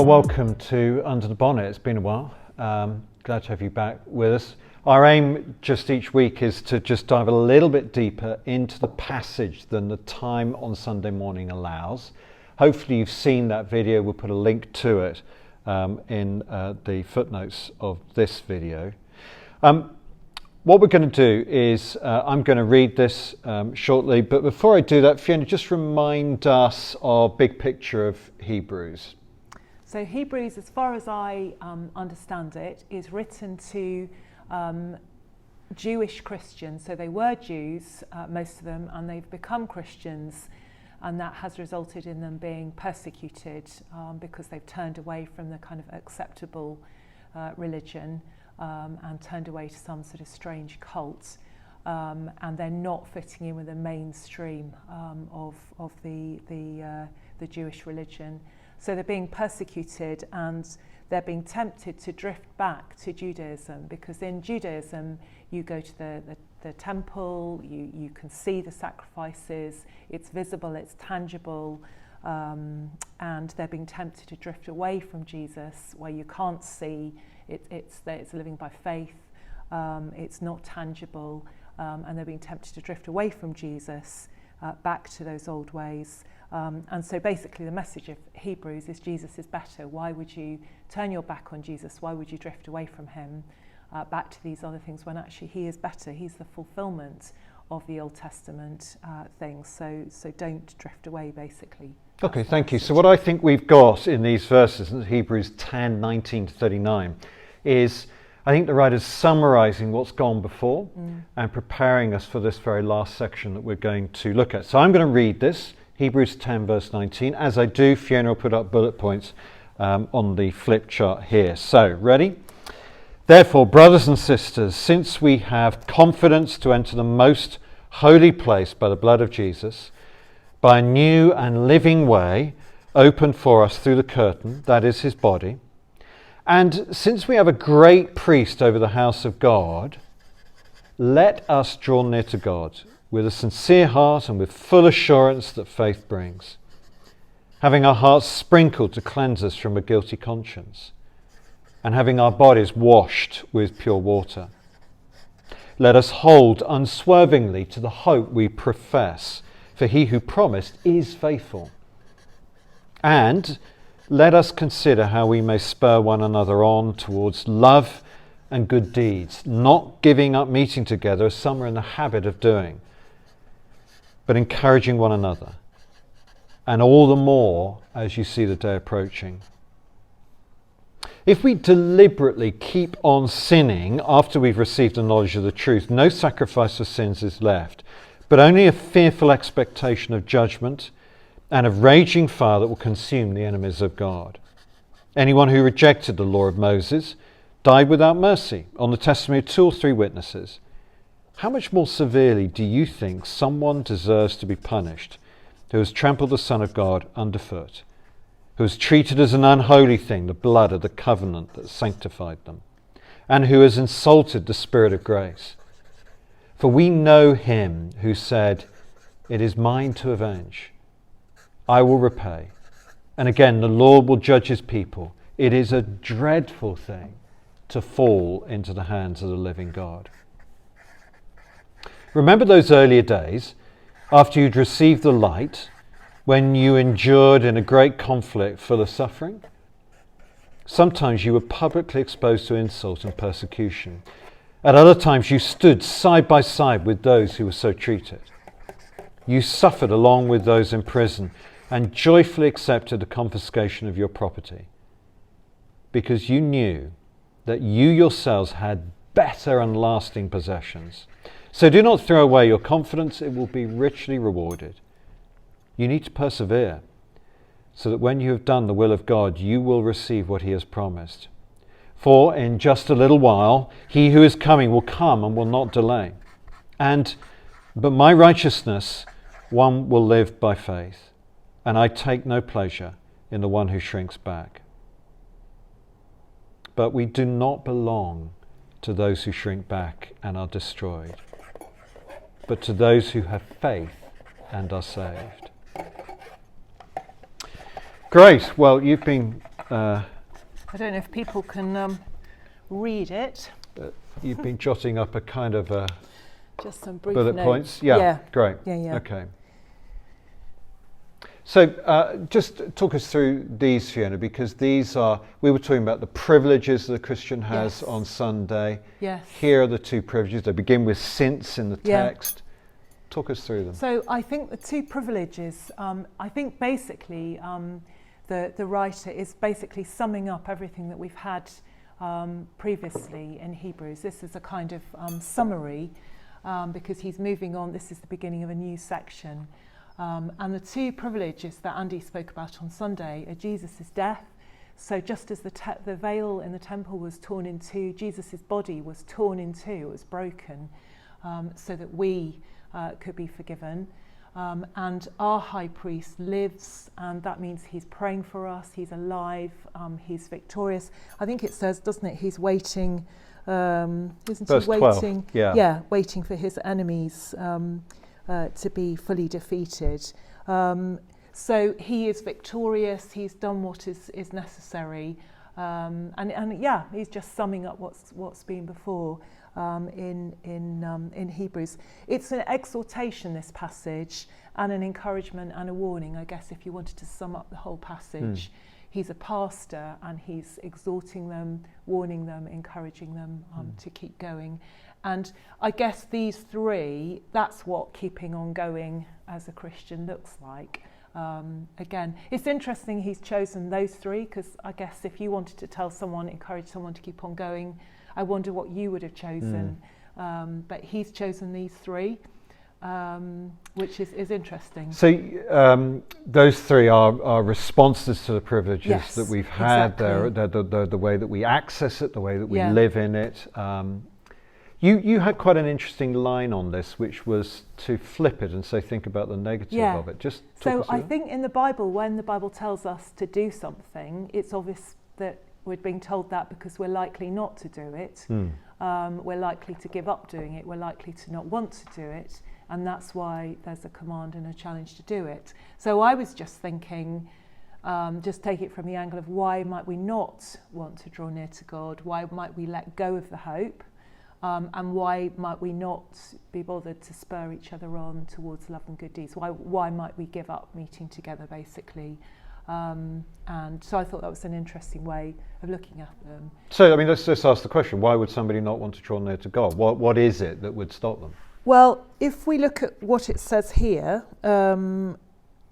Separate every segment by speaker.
Speaker 1: welcome to Under the Bonnet. It's been a while. Glad to have you back with us. Our aim just each week is to just dive a little bit deeper into the passage than the time on Sunday morning allows. Hopefully you've seen that video. We'll put a link to it in the footnotes of this video. What we're going to do is I'm going to read this shortly, but before I do that, Fiona, just remind us of big picture of Hebrews.
Speaker 2: So Hebrews, as far as I understand it, is written to Jewish Christians. So they were Jews, most of them, and they've become Christians, and that has resulted in them being persecuted because they've turned away from the kind of acceptable religion and turned away to some sort of strange cult, and they're not fitting in with the mainstream of the Jewish religion. So they're being persecuted and they're being tempted to drift back to Judaism, because in Judaism you go to the temple, you can see the sacrifices, it's visible, it's tangible, and they're being tempted to drift away from Jesus, where you can't see, it's living by faith, it's not tangible, and they're being tempted to drift away from Jesus back to those old ways. And so basically the message of Hebrews is Jesus is better. Why would you turn your back on Jesus? Why would you drift away from him back to these other things when actually he is better? He's the fulfillment of the Old Testament things. So don't drift away, basically.
Speaker 1: Okay, thank you. So what I think we've got in these verses, in Hebrews 10, 19 to 39, is I think the writer's summarising what's gone before and preparing us for this very last section that we're going to look at. So I'm going to read this. Hebrews 10 verse 19. As I do, Fiona will put up bullet points on the flip chart here. So, ready? Therefore, brothers and sisters, since we have confidence to enter the most holy place by the blood of Jesus, by a new and living way opened for us through the curtain, that is his body, and since we have a great priest over the house of God, let us draw near to God with a sincere heart and with full assurance that faith brings, having our hearts sprinkled to cleanse us from a guilty conscience, and having our bodies washed with pure water. Let us hold unswervingly to the hope we profess, for he who promised is faithful. And let us consider how we may spur one another on towards love and good deeds, not giving up meeting together as some are in the habit of doing, but encouraging one another, and all the more as you see the day approaching. If we deliberately keep on sinning after we've received the knowledge of the truth, no sacrifice for sins is left, but only a fearful expectation of judgment and of raging fire that will consume the enemies of God. Anyone who rejected the law of Moses died without mercy on the testimony of 2 or 3 witnesses. How much more severely do you think someone deserves to be punished who has trampled the Son of God underfoot, who has treated as an unholy thing the blood of the covenant that sanctified them, and who has insulted the Spirit of grace? For we know him who said, "It is mine to avenge. I will repay." And again, the Lord will judge his people. It is a dreadful thing to fall into the hands of the living God. Remember those earlier days after you'd received the light, when you endured in a great conflict full of suffering? Sometimes you were publicly exposed to insult and persecution. At other times you stood side by side with those who were so treated. You suffered along with those in prison and joyfully accepted the confiscation of your property, because you knew that you yourselves had better and lasting possessions. So do not throw away your confidence, it will be richly rewarded. You need to persevere, so that when you have done the will of God, you will receive what he has promised. For in just a little while, he who is coming will come and will not delay. But my righteousness, one will live by faith, and I take no pleasure in the one who shrinks back. But we do not belong to those who shrink back and are destroyed, but to those who have faith and are saved. Great. Well, you've been
Speaker 2: I don't know if people can read it.
Speaker 1: You've been jotting up a kind of
Speaker 2: Just some brief
Speaker 1: bullet
Speaker 2: notes.
Speaker 1: points. Yeah, great.
Speaker 2: Yeah.
Speaker 1: Okay. So just talk us through these, Fiona, because these are, we were talking about the privileges that a Christian has on Sunday.
Speaker 2: Yes.
Speaker 1: Here are the two privileges. They begin with since in the text. Talk us through them.
Speaker 2: So I think the two privileges, I think basically the writer is basically summing up everything that we've had previously in Hebrews. This is a kind of summary because he's moving on. This is the beginning of a new section. And the two privileges that Andy spoke about on Sunday are Jesus' death. So just as the veil in the temple was torn in two, Jesus' body was torn in two, it was broken, so that we could be forgiven. And our high priest lives, and that means he's praying for us, he's alive, he's victorious. I think it says, doesn't it, he's waiting, isn't
Speaker 1: Verse
Speaker 2: he waiting?
Speaker 1: 12,
Speaker 2: yeah, waiting for his enemies to be fully defeated. So he is victorious, he's done what is necessary, and he's just summing up what's been before in Hebrews. It's an exhortation, this passage, and an encouragement and a warning, I guess, if you wanted to sum up the whole passage. He's a pastor and he's exhorting them, warning them, encouraging them to keep going. And I guess these three, that's what keeping on going as a Christian looks like. Again, it's interesting he's chosen those three, because I guess if you wanted to tell someone, encourage someone to keep on going, I wonder what you would have chosen. But he's chosen these three, which is interesting.
Speaker 1: So those three are responses to the privileges that we've had.
Speaker 2: Exactly.
Speaker 1: They're the way that we access it, the way that we live in it. You had quite an interesting line on this, which was to flip it and say, think about the negative of it. Just talk us through
Speaker 2: I think in the Bible, when the Bible tells us to do something, it's obvious that we're being told that because we're likely not to do it. We're likely to give up doing it. We're likely to not want to do it. And that's why there's a command and a challenge to do it. So I was just thinking, just take it from the angle of why might we not want to draw near to God? Why might we let go of the hope? And why might we not be bothered to spur each other on towards love and good deeds? Why might we give up meeting together, basically? And so I thought that was an interesting way of looking at them.
Speaker 1: So, I mean, let's just ask the question, why would somebody not want to draw near to God? What is it that would stop them?
Speaker 2: Well, if we look at what it says here,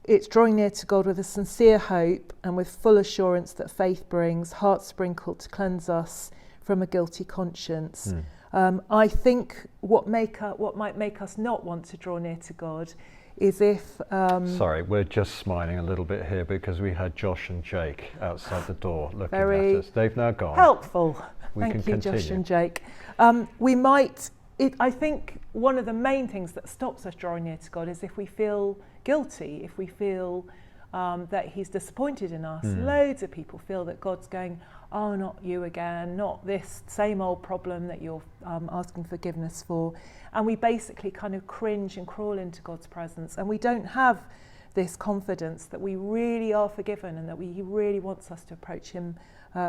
Speaker 2: it's drawing near to God with a sincere hope and with full assurance that faith brings, heart sprinkled to cleanse us from a guilty conscience. I think what might make us not want to draw near to God is if...
Speaker 1: Sorry, we're just smiling a little bit here because we had Josh and Jake outside the door looking at us. They've now gone.
Speaker 2: Helpful.
Speaker 1: Thank you,
Speaker 2: continue. Josh and Jake. I think one of the main things that stops us drawing near to God is if we feel guilty, if we feel that he's disappointed in us. Loads of people feel that God's going, oh, not you again, not this same old problem that you're asking forgiveness for. And we basically kind of cringe and crawl into God's presence. And we don't have this confidence that we really are forgiven and that he really wants us to approach him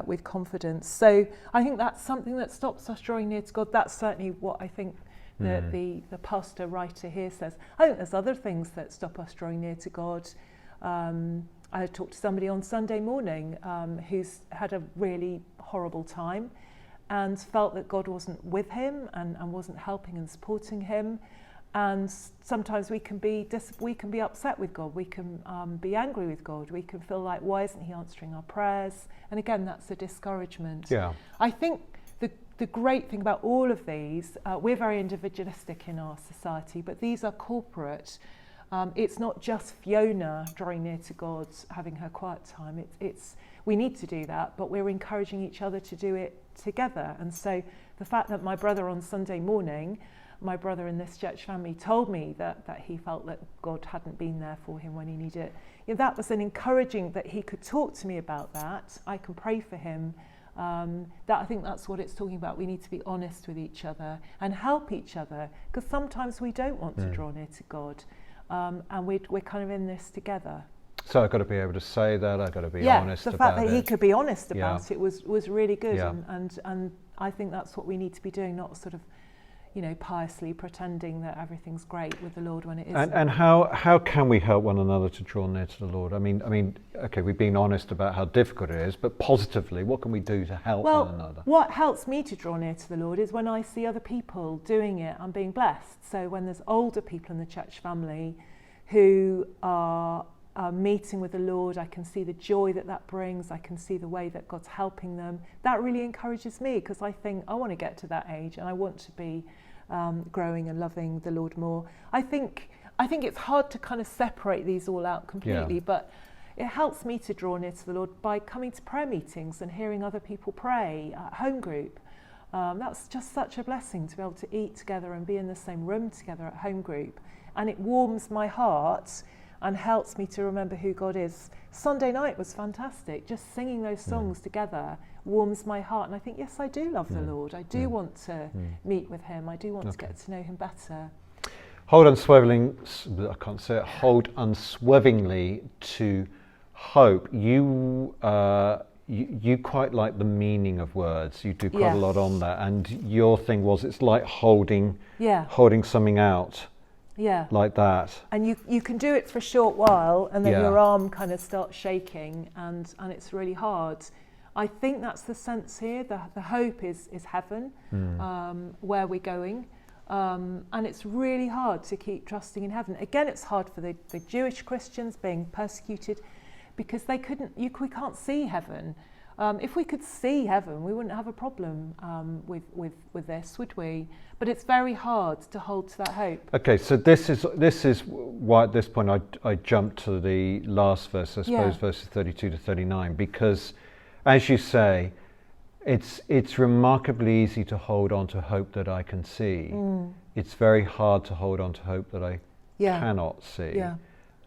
Speaker 2: with confidence. So I think that's something that stops us drawing near to God. That's certainly what I think the pastor writer here says. I think there's other things that stop us drawing near to God. I talked to somebody on Sunday morning who's had a really horrible time and felt that God wasn't with him and wasn't helping and supporting him. And sometimes we can be upset with God. We can be angry with God. We can feel like, why isn't he answering our prayers? And again, that's a discouragement.
Speaker 1: Yeah.
Speaker 2: I think the great thing about all of these, we're very individualistic in our society, but these are corporate. It's not just Fiona drawing near to God, having her quiet time. We need to do that, but we're encouraging each other to do it together. And so the fact that my brother on Sunday morning, my brother in this church family, told me that he felt that God hadn't been there for him when he needed it, that was an encouraging that he could talk to me about that. I can pray for him. I think that's what it's talking about. We need to be honest with each other and help each other, because sometimes we don't want to draw near to God. And we're kind of in this together.
Speaker 1: So I've got to be able to say that. I've got to be honest about it.
Speaker 2: The fact that he could be honest about it was really good,
Speaker 1: Yeah.
Speaker 2: and I think that's what we need to be doing, not sort of, piously pretending that everything's great with the Lord when it isn't.
Speaker 1: And how can we help one another to draw near to the Lord? I mean, okay, we've been honest about how difficult it is, but positively, what can we do to help one another?
Speaker 2: What helps me to draw near to the Lord is when I see other people doing it and being blessed. So when there's older people in the church family who are meeting with the Lord, I can see the joy that brings. I can see the way that God's helping them. That really encourages me, because I think I want to get to that age and I want to be growing and loving the Lord more. I think it's hard to kind of separate these all out completely, but it helps me to draw near to the Lord by coming to prayer meetings and hearing other people pray at home group. That's just such a blessing to be able to eat together and be in the same room together at home group, and it warms my heart and helps me to remember who God is. Sunday night was fantastic. Just singing those songs together warms my heart. And I think, yes, I do love the Lord. I do want to meet with him. I do want to get to know him better.
Speaker 1: Hold unswervingly to hope. You quite like the meaning of words. You do quite a lot on that. And your thing was, it's like holding something out.
Speaker 2: Yeah,
Speaker 1: like that. And
Speaker 2: you can do it for a short while, and then your arm kind of starts shaking, and it's really hard. I think that's the sense here. The hope is heaven, where we're going, and it's really hard to keep trusting in heaven. Again, it's hard for the Jewish Christians being persecuted, because we can't see heaven. If we could see heaven, we wouldn't have a problem with this, would we? But it's very hard to hold to that hope.
Speaker 1: Okay, so this is why at this point I jumped to the last verse, I suppose, verses 32 to 39, because, as you say, it's remarkably easy to hold on to hope that I can see. It's very hard to hold on to hope that I cannot see.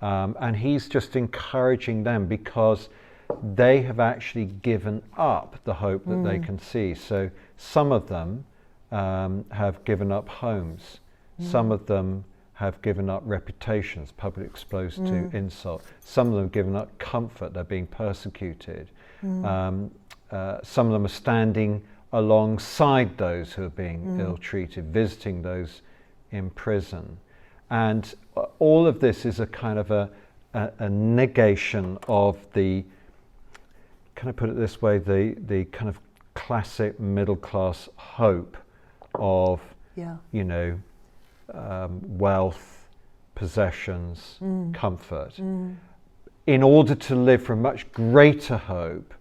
Speaker 1: And he's just encouraging them, because they have actually given up the hope that they can see. So some of them have given up homes. Some of them have given up reputations, publicly exposed to insult. Some of them have given up comfort, they're being persecuted. Some of them are standing alongside those who are being ill-treated, visiting those in prison. And all of this is a kind of a negation of the, can I put it this way, the kind of classic middle class hope of, wealth, possessions, comfort, in order to live for a much greater hope,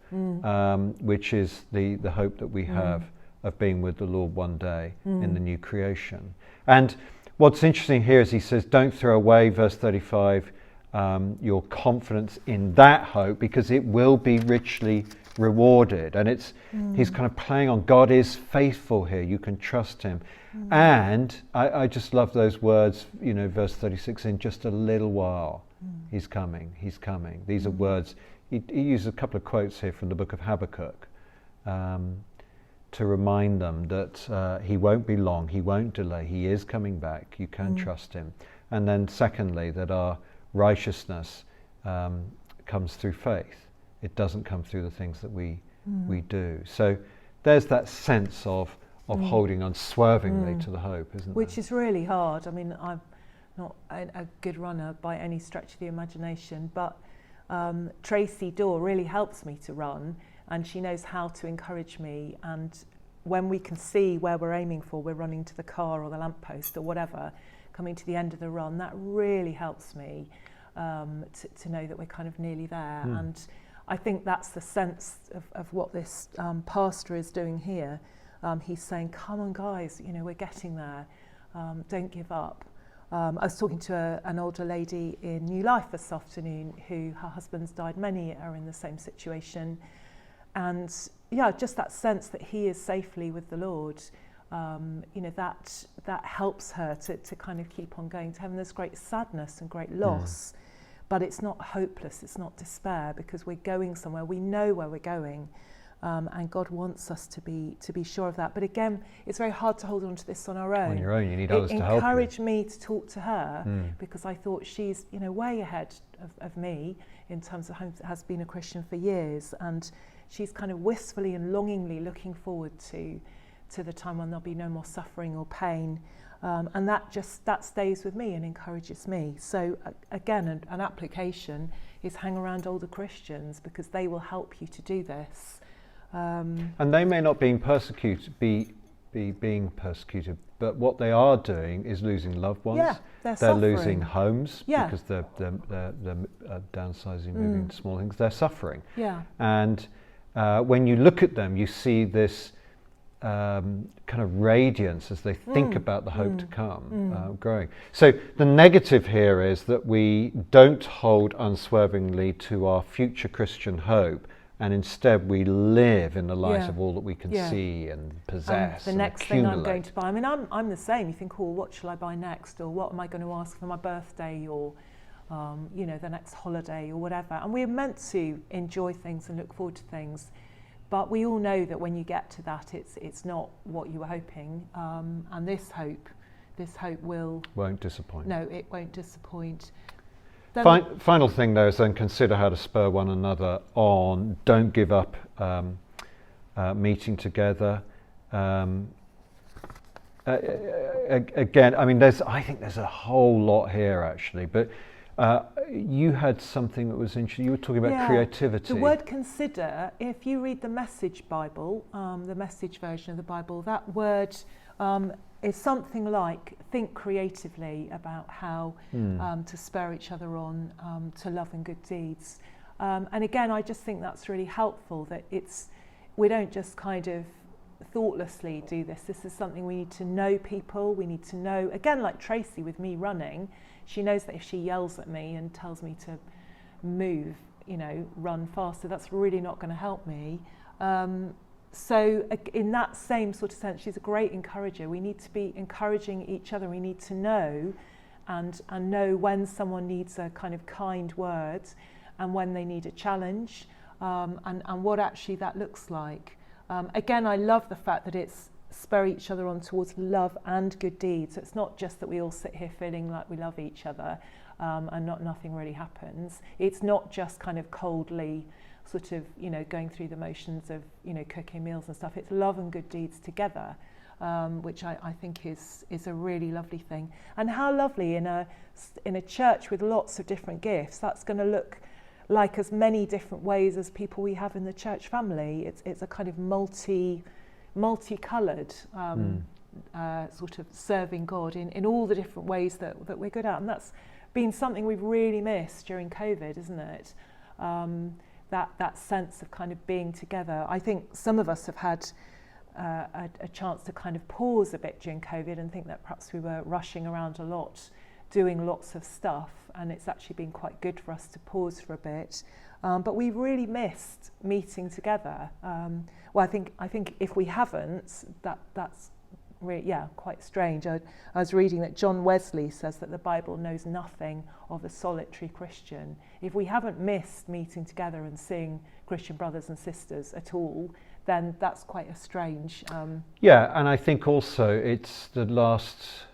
Speaker 1: which is the hope that we have of being with the Lord one day in the new creation. And what's interesting here is he says, don't throw away, verse 35, your confidence in that hope, because it will be richly rewarded. And he's kind of playing on God is faithful here. You can trust him. And I just love those words, verse 36, in just a little while, he's coming. These are words. He uses a couple of quotes here from the book of Habakkuk to remind them that he won't be long, he won't delay, he is coming back, you can trust him. And then secondly, that our righteousness comes through faith. It doesn't come through the things that we do. So there's that sense of holding unswervingly to the hope, isn't there?
Speaker 2: Which is really hard. I mean, I'm not a good runner by any stretch of the imagination, but Tracy Dorr really helps me to run, and she knows how to encourage me. And when we can see where we're aiming for, we're running to the car or the lamppost or whatever, coming to the end of the run, that really helps me to know that we're kind of nearly there. And I think that's the sense of what this pastor is doing here. He's saying, come on guys, we're getting there. Don't give up. I was talking to an older lady in New Life this afternoon who her husband's died. Many are in the same situation. And just that sense that he is safely with the Lord, that helps her to kind of keep on going to heaven. There's great sadness and great loss, but it's not hopeless, it's not despair, because we're going somewhere, we know where we're going. And God wants us to be sure of that. But again, it's very hard to hold on to this on our own.
Speaker 1: On your own, you need others to help you.
Speaker 2: It encouraged me to talk to her because I thought she's, way ahead of me in terms of has been a Christian for years, and she's kind of wistfully and longingly looking forward to the time when there'll be no more suffering or pain. And that stays with me and encourages me. So again, an application is hang around older Christians, because they will help you to do this.
Speaker 1: And they may not be being persecuted, but what they are doing is losing loved ones.
Speaker 2: Yeah,
Speaker 1: they're losing homes because they're downsizing, moving to small things. They're suffering.
Speaker 2: Yeah.
Speaker 1: And when you look at them, you see this kind of radiance as they think about the hope to come growing. So the negative here is that we don't hold unswervingly to our future Christian hope, and instead we live in the light of all that we can see and possess.
Speaker 2: The next thing I'm going to buy. I mean, I'm the same. You think, what shall I buy next, or what am I going to ask for my birthday, or the next holiday, or whatever. And we're meant to enjoy things and look forward to things. But we all know that when you get to that, it's not what you were hoping. And this hope won't disappoint. No, it won't disappoint.
Speaker 1: Final thing, though, is then consider how to spur one another on. Don't give up meeting together. Again, I mean, I think there's a whole lot here, actually. But you had something that was interesting. You were talking about creativity.
Speaker 2: The word consider, if you read the Message Bible, the Message version of the Bible, that word is something like think creatively about how to spur each other on to love and good deeds. And again, I just think that's really helpful, that we don't just kind of thoughtlessly do this. This is something we need to know people. We need to know, again, like Tracy with me running, she knows that if she yells at me and tells me to move, run faster, that's really not going to help me. So in that same sort of sense, she's a great encourager. We need to be encouraging each other. We need to know and know when someone needs a kind of kind word and when they need a challenge, and what actually that looks like. Again, I love the fact that it's spur each other on towards love and good deeds. So it's not just that we all sit here feeling like we love each other and nothing really happens. It's not just kind of coldly sort of, going through the motions of, cooking meals and stuff. It's love and good deeds together, which I think is a really lovely thing. And how lovely in a church with lots of different gifts, that's going to look like as many different ways as people we have in the church family. It's a kind of multicoloured sort of serving God in all the different ways that we're good at. And that's been something we've really missed during COVID, isn't it? That sense of kind of being together. I think some of us have had a chance to kind of pause a bit during COVID and think that perhaps we were rushing around a lot, doing lots of stuff, and it's actually been quite good for us to pause for a bit. But we've really missed meeting together. Well, I think if we haven't, that's really, quite strange. I was reading that John Wesley says that the Bible knows nothing of a solitary Christian. If we haven't missed meeting together and seeing Christian brothers and sisters at all, then that's quite a strange...
Speaker 1: and I think also it's the last...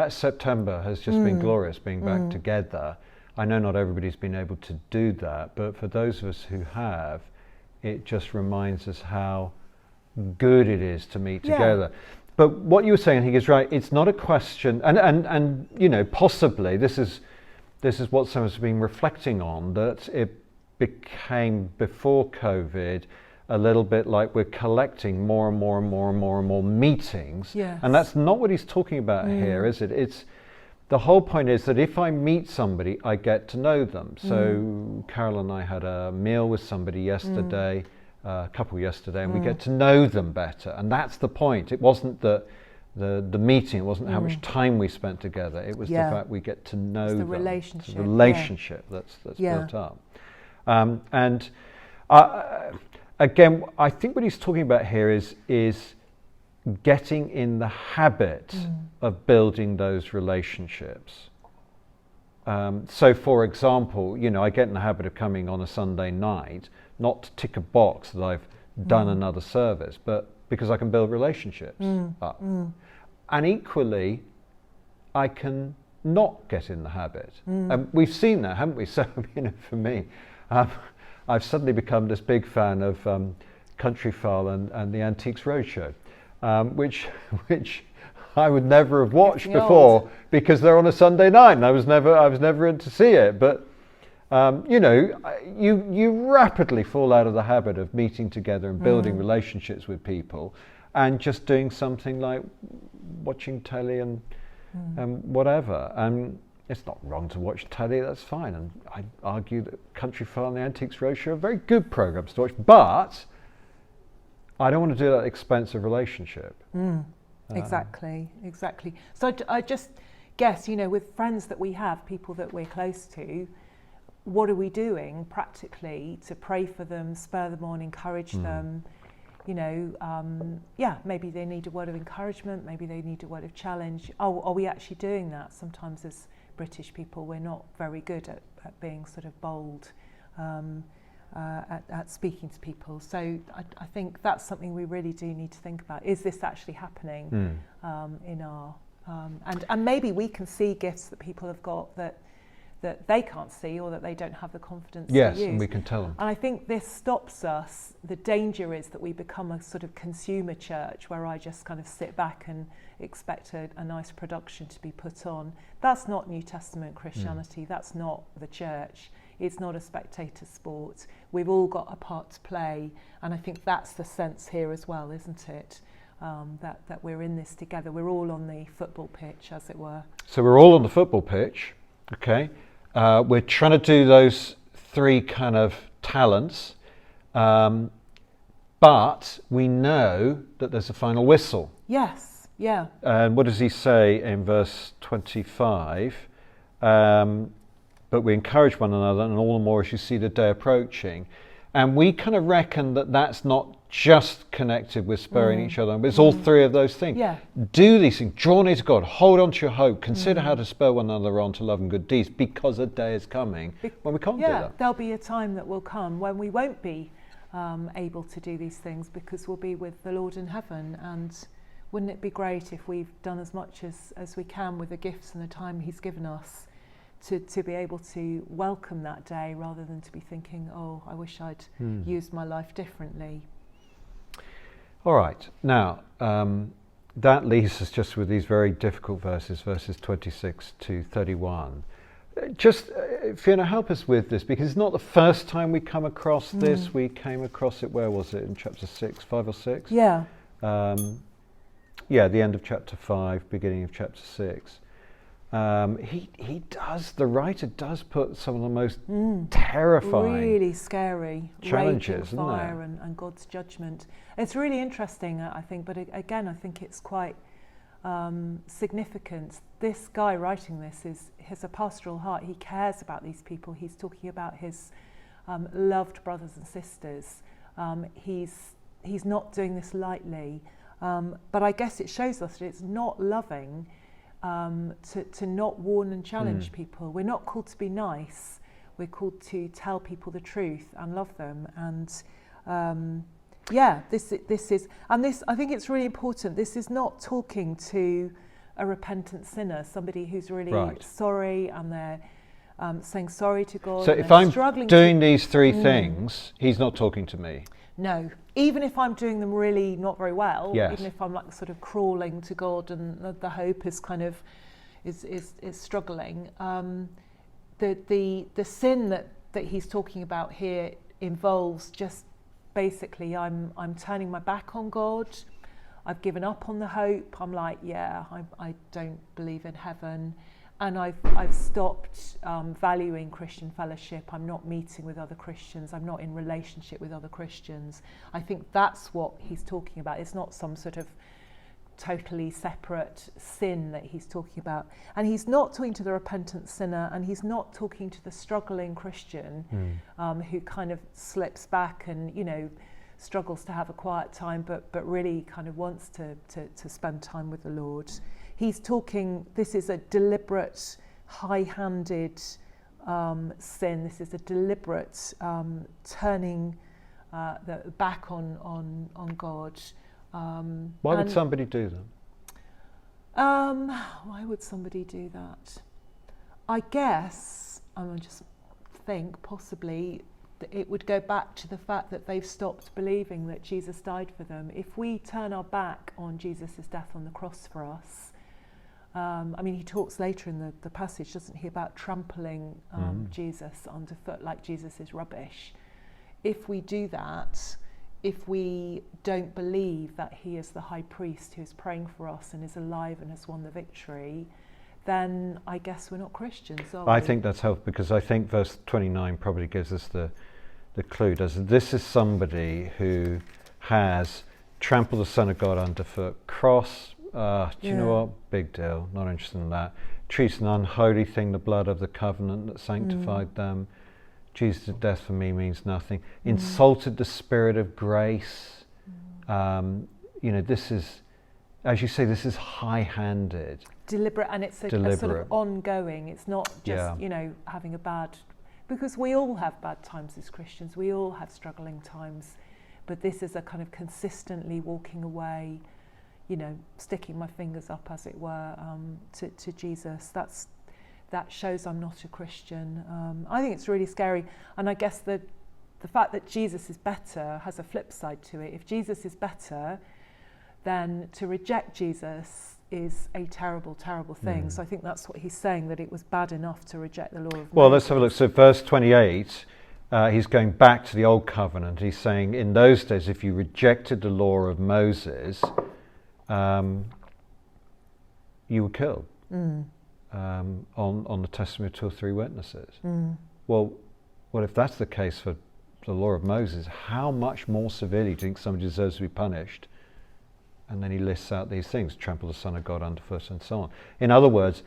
Speaker 1: September has just been glorious, being back together. I know not everybody's been able to do that, but for those of us who have, it just reminds us how good it is to meet together. But what you were saying, I think, is right. It's not a question, and possibly this is what some of us have been reflecting on, that it became before COVID a little bit like we're collecting more and more meetings.
Speaker 2: Yes.
Speaker 1: And that's not what he's talking about here, is it? It's the whole point is that if I meet somebody, I get to know them. So Carol and I had a meal with somebody yesterday, a couple yesterday, and we get to know them better. And that's the point. It wasn't the meeting, it wasn't how much time we spent together. It was the fact we get to know them.
Speaker 2: Relationship.
Speaker 1: It's the relationship that's built up. Again, I think what he's talking about here is getting in the habit of building those relationships. So, for example, I get in the habit of coming on a Sunday night not to tick a box that I've done another service, but because I can build relationships up. And equally, I can not get in the habit. And we've seen that, haven't we? So, for me, I've suddenly become this big fan of Countryfile and the Antiques Roadshow, which I would never have watched before because they're on a Sunday night, and I was never in to see it. But you rapidly fall out of the habit of meeting together and building relationships with people, and just doing something like watching telly and whatever. And it's not wrong to watch telly, that's fine. And I argue that Countryfile and the Antiques Roadshow are very good programs to watch, but I don't want to do that at the expense of relationship.
Speaker 2: Exactly. So I just guess, with friends that we have, people that we're close to, what are we doing practically to pray for them, spur them on, encourage them? Maybe they need a word of encouragement, maybe they need a word of challenge. Are we actually doing that? Sometimes as British people, we're not very good at being sort of bold at speaking to people. So I think that's something we really do need to think about. Is this actually happening in our... and maybe we can see gifts that people have got that they can't see, or that they don't have the confidence to use.
Speaker 1: Yes, and we can tell them.
Speaker 2: And I think this stops us. The danger is that we become a sort of consumer church where I just kind of sit back and expect a nice production to be put on. That's not New Testament Christianity. That's not the church. It's not a spectator sport. We've all got a part to play. And I think that's the sense here as well, isn't it? That we're in this together. We're all on the football pitch, as it were.
Speaker 1: So we're all on the football pitch, okay? We're trying to do those three kind of talents, but we know that there's a final whistle.
Speaker 2: Yes, yeah.
Speaker 1: And what does he say in verse 25? But we encourage one another, and all the more as you see the day approaching. And we kind of reckon that that's not just connected with spurring each other on, but it's all three of those things.
Speaker 2: Yeah.
Speaker 1: Do these things, draw near to God, hold on to your hope, consider how to spur one another on to love and good deeds, because a day is coming when we can't do that.
Speaker 2: There'll be a time that will come when we won't be able to do these things, because we'll be with the Lord in heaven. And wouldn't it be great if we've done as much as we can with the gifts and the time he's given us to be able to welcome that day, rather than to be thinking, oh, I wish I'd used my life differently.
Speaker 1: All right, now that leaves us just with these very difficult verses 26 to 31. Just, Fiona, help us with this, because it's not the first time we come across this. We came across it, where was it, in chapter 6, 5 or 6?
Speaker 2: Yeah.
Speaker 1: The end of chapter 5, beginning of chapter 6. The writer does put some of the most terrifying,
Speaker 2: really scary
Speaker 1: challenges,
Speaker 2: raging fire and God's judgment. It's really interesting, I think, but again, I think it's quite significant. This guy writing this has a pastoral heart. He cares about these people. He's talking about his loved brothers and sisters. He's not doing this lightly, but I guess it shows us that it's not loving to not warn and challenge people. We're not called to be nice. We're called to tell people the truth and love them. And this is, and this, I think it's really important. This is not talking to a repentant sinner, somebody who's really sorry, and they're saying sorry to God.
Speaker 1: So if I'm doing these three things, he's not talking to me.
Speaker 2: No, even if I'm doing them really not very well,
Speaker 1: yes.
Speaker 2: Even if I'm like sort of crawling to God and the hope is kind of is struggling, the sin that he's talking about here involves just basically I'm turning my back on God. I've given up on the hope. I'm like, I don't believe in heaven. And I've stopped valuing Christian fellowship. I'm not meeting with other Christians. I'm not in relationship with other Christians. I think that's what he's talking about. It's not some sort of totally separate sin that he's talking about. And he's not talking to the repentant sinner, and he's not talking to the struggling Christian who kind of slips back and, struggles to have a quiet time, but really kind of wants to spend time with the Lord. He's talking, this is a deliberate, high-handed sin. This is a deliberate turning back on God.
Speaker 1: Why would somebody do that?
Speaker 2: Why would somebody do that? I guess, I just think possibly that it would go back to the fact that they've stopped believing that Jesus died for them. If we turn our back on Jesus' death on the cross for us, I mean, he talks later in the passage, doesn't he, about trampling Jesus underfoot like Jesus is rubbish. If we do that, if we don't believe that he is the high priest who is praying for us and is alive and has won the victory, then I guess we're not Christians, are we?
Speaker 1: I think that's helpful, because I think verse 29 probably gives us the clue, doesn't it? This is somebody who has trampled the Son of God underfoot. Cross, do you know what? Big deal, not interested in that. Treats an unholy thing, the blood of the covenant that sanctified them. Jesus' death for me means nothing. Insulted the spirit of grace. This is, as you say, this is high-handed.
Speaker 2: Deliberate, and it's a sort of ongoing. It's not just, having a bad... Because we all have bad times as Christians. We all have struggling times. But this is a kind of consistently walking away, sticking my fingers up, as it were, to Jesus. That shows I'm not a Christian. I think it's really scary. And I guess the fact that Jesus is better has a flip side to it. If Jesus is better, then to reject Jesus is a terrible, terrible thing. So I think that's what he's saying, that it was bad enough to reject the law of Moses.
Speaker 1: Well, let's have a look. So verse 28, he's going back to the old covenant. He's saying, in those days, if you rejected the law of Moses, you were killed. On the testimony of 2 or 3 witnesses. Well, if that's the case for the law of Moses, how much more severely do you think somebody deserves to be punished? And then he lists out these things: trample the Son of God underfoot, and so on. In other words,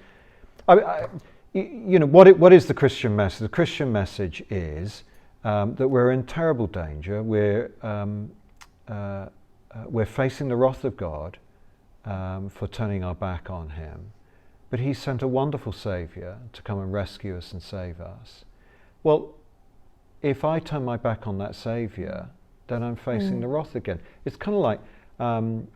Speaker 1: what is the Christian message? The Christian message is that we're in terrible danger. We're facing the wrath of God for turning our back on him. But he sent a wonderful Saviour to come and rescue us and save us. Well, if I turn my back on that Saviour, then I'm facing the wrath again. It's kind of like, I'm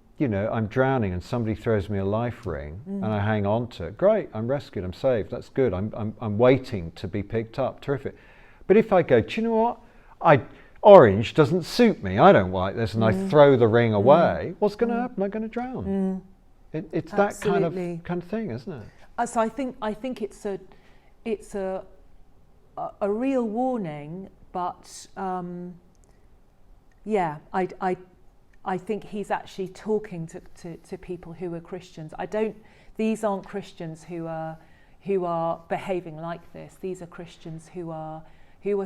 Speaker 1: drowning and somebody throws me a life ring and I hang on to it. Great, I'm rescued, I'm saved, that's good. I'm waiting to be picked up, terrific. But if I go, do you know what? Orange doesn't suit me, I don't like this, and I throw the ring away, what's going to happen? I'm going to drown. It's
Speaker 2: Absolutely.
Speaker 1: that kind of thing, isn't it?
Speaker 2: So I think it's a real warning, but I think he's actually talking to people who are Christians. These aren't Christians who are behaving like this. These are Christians who are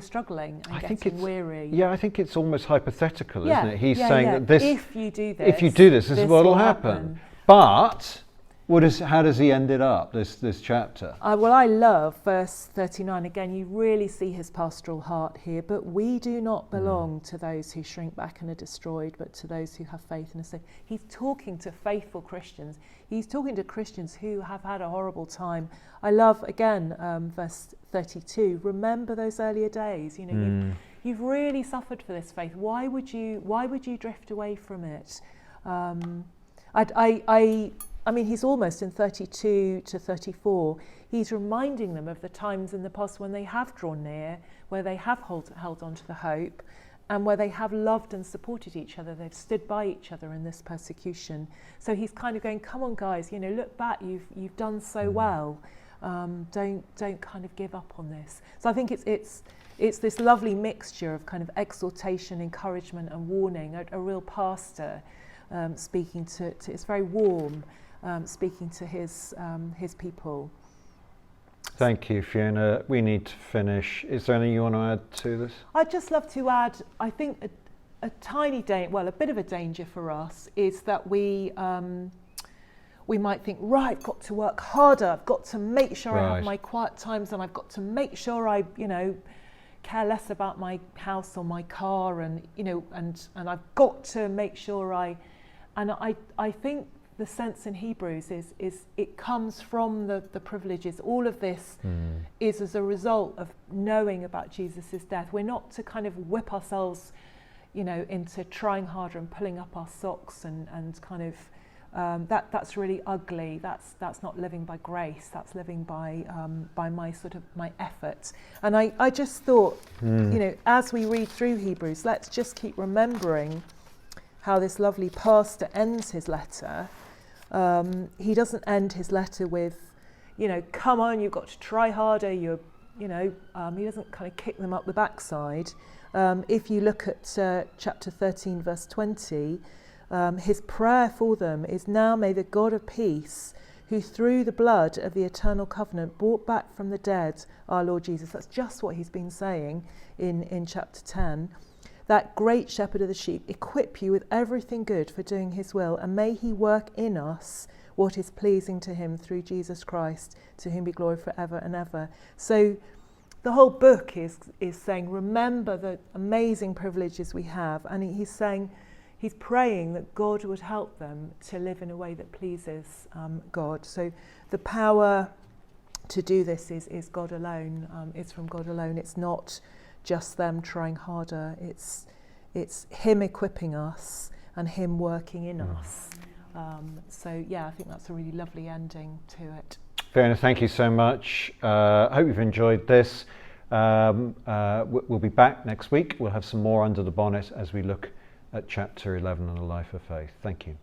Speaker 2: struggling and getting weary.
Speaker 1: Yeah, I think it's almost hypothetical, isn't it? He's saying that this,
Speaker 2: if you do this,
Speaker 1: this is what will happen. But how does he end it up, this chapter?
Speaker 2: Well, I love verse 39. Again, you really see his pastoral heart here. But we do not belong to those who shrink back and are destroyed, but to those who have faith and are saved. He's talking to faithful Christians. He's talking to Christians who have had a horrible time. I love, again, verse 32. Remember those earlier days. You've really suffered for this faith. Why would you drift away from it? I mean, he's almost in 32 to 34. He's reminding them of the times in the past when they have drawn near, where they have held on to the hope, and where they have loved and supported each other. They've stood by each other in this persecution. So he's kind of going, come on, guys, look back. You've done so well. Don't kind of give up on this. So I think it's this lovely mixture of kind of exhortation, encouragement, and warning. A real pastor speaking to it's very warm. Speaking to his people.
Speaker 1: Thank you, Fiona. We need to finish. Is there anything you want to add to this?
Speaker 2: I'd just love to add, I think a bit of a danger for us is that we might think, right, I've got to work harder. I've got to make sure I have my quiet times, and I've got to make sure I, care less about my house or my car, and and I've got to make sure I think the sense in Hebrews is it comes from the privileges. All of this is as a result of knowing about Jesus' death. We're not to kind of whip ourselves, into trying harder and pulling up our socks and kind of that's really ugly. That's not living by grace. That's living by my effort. And I just thought, as we read through Hebrews, let's just keep remembering how this lovely pastor ends his letter. He doesn't end his letter with, come on, you've got to try harder. He doesn't kind of kick them up the backside. If you look at chapter 13, verse 20, his prayer for them is, now may the God of peace, who through the blood of the eternal covenant brought back from the dead our Lord Jesus. That's just what he's been saying in chapter 10. That great shepherd of the sheep equip you with everything good for doing his will, and may he work in us what is pleasing to him through Jesus Christ, to whom be glory forever and ever. So the whole book is saying, remember the amazing privileges we have, and he's praying that God would help them to live in a way that pleases God. So the power to do this is God alone. It's from God alone. It's not just them trying harder. It's him equipping us and him working in us. So yeah, I think that's a really lovely ending to it.
Speaker 1: Fiona, thank you so much. I hope you've enjoyed this. We'll be back next week. We'll have some more under the bonnet as we look at chapter 11 on a life of faith. Thank you.